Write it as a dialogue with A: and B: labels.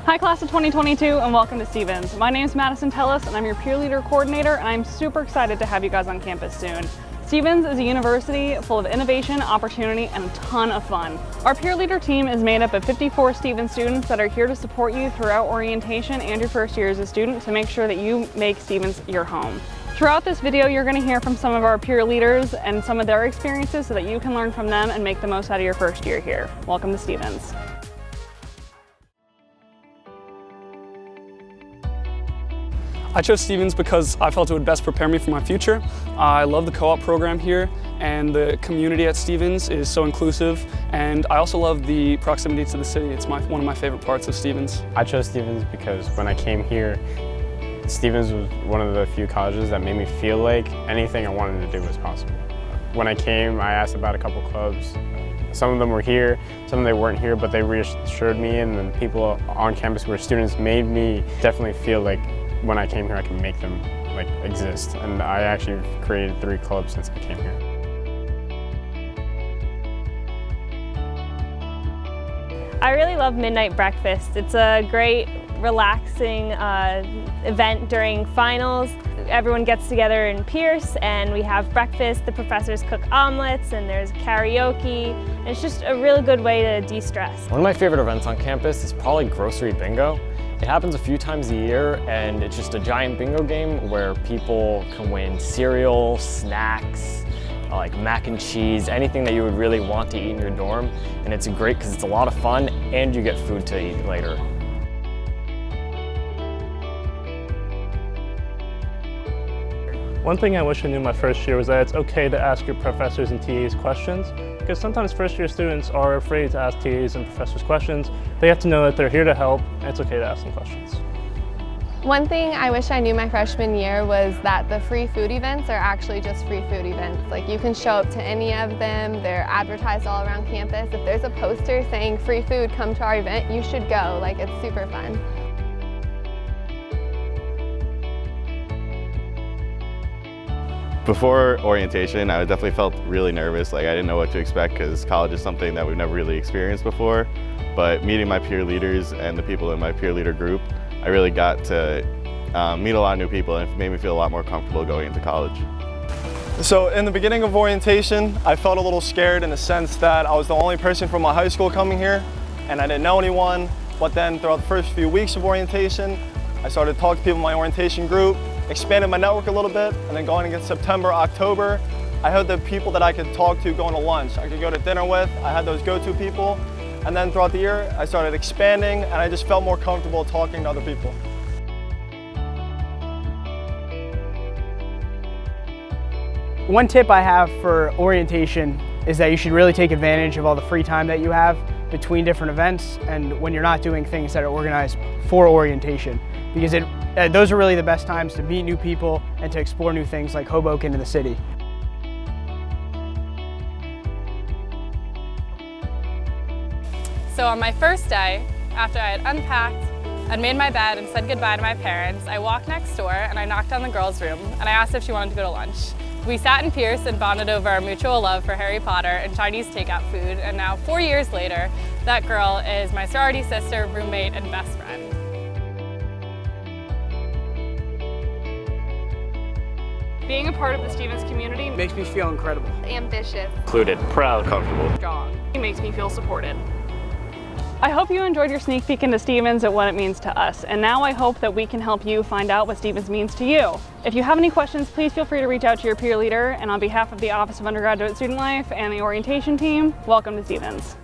A: Hi class of 2022 and welcome to Stevens. My name is Madison Tellis and I'm your peer leader coordinator, and I'm super excited to have you guys on campus soon. Stevens is a university full of innovation, opportunity, and a ton of fun. Our peer leader team is made up of 54 Stevens students that are here to support you throughout orientation and your first year as a student to make sure that you make Stevens your home. Throughout this video, you're going to hear from some of our peer leaders and some of their experiences so that you can learn from them and make the most out of your first year here. Welcome to Stevens.
B: I chose Stevens because I felt it would best prepare me for my future. I love the co-op program here, and the community at Stevens is so inclusive, and I also love the proximity to the city. It's one of my favorite parts of Stevens.
C: I chose Stevens because when I came here, Stevens was one of the few colleges that made me feel like anything I wanted to do was possible. When I came, I asked about a couple clubs. Some of them were here, some of them weren't here, but they reassured me, and the people on campus who were students made me definitely feel like when I came here, I can make them exist. And I actually created 3 clubs since I came here.
D: I really love Midnight Breakfast. It's a great, relaxing event during finals. Everyone gets together in Pierce and we have breakfast. The professors cook omelets and there's karaoke. And it's just a really good way to de-stress.
E: One of my favorite events on campus is probably Grocery Bingo. It happens a few times a year, and it's just a giant bingo game where people can win cereal, snacks, like mac and cheese, anything that you would really want to eat in your dorm. And it's great because it's a lot of fun and you get food to eat later.
F: One thing I wish I knew my first year was that it's okay to ask your professors and TAs questions, because sometimes first year students are afraid to ask TAs and professors questions. They have to know that they're here to help, and it's okay to ask them questions.
G: One thing I wish I knew my freshman year was that the free food events are actually just free food events. Like, you can show up to any of them, they're advertised all around campus. If there's a poster saying free food, come to our event, you should go. Like, it's super fun.
H: Before orientation, I definitely felt really nervous. Like, I didn't know what to expect because college is something that we've never really experienced before. But meeting my peer leaders and the people in my peer leader group, I really got to meet a lot of new people, and it made me feel a lot more comfortable going into college.
I: So in the beginning of orientation, I felt a little scared in the sense that I was the only person from my high school coming here and I didn't know anyone. But then throughout the first few weeks of orientation, I started to talk to people in my orientation group, expanded my network a little bit, and then going into September, October, I had the people that I could talk to going to lunch, I could go to dinner with. I had those go-to people. And then throughout the year, I started expanding and I just felt more comfortable talking to other people.
J: One tip I have for orientation is that you should really take advantage of all the free time that you have between different events and when you're not doing things that are organized for orientation, because those are really the best times to meet new people and to explore new things like Hoboken and the city.
K: So on my first day, after I had unpacked and made my bed and said goodbye to my parents, I walked next door and I knocked on the girls' room and I asked if she wanted to go to lunch. We sat in Pierce and bonded over our mutual love for Harry Potter and Chinese takeout food, and now 4 years later, that girl is my sorority sister, roommate, and best friend.
A: Being a part of the Stevens community
J: Makes me feel incredible.
G: Ambitious.
E: Included, proud,
H: Comfortable.
A: strong. It makes me feel supported. I hope you enjoyed your sneak peek into Stevens and what it means to us. And now I hope that we can help you find out what Stevens means to you. If you have any questions, please feel free to reach out to your peer leader. And on behalf of the Office of Undergraduate Student Life and the orientation team, welcome to Stevens.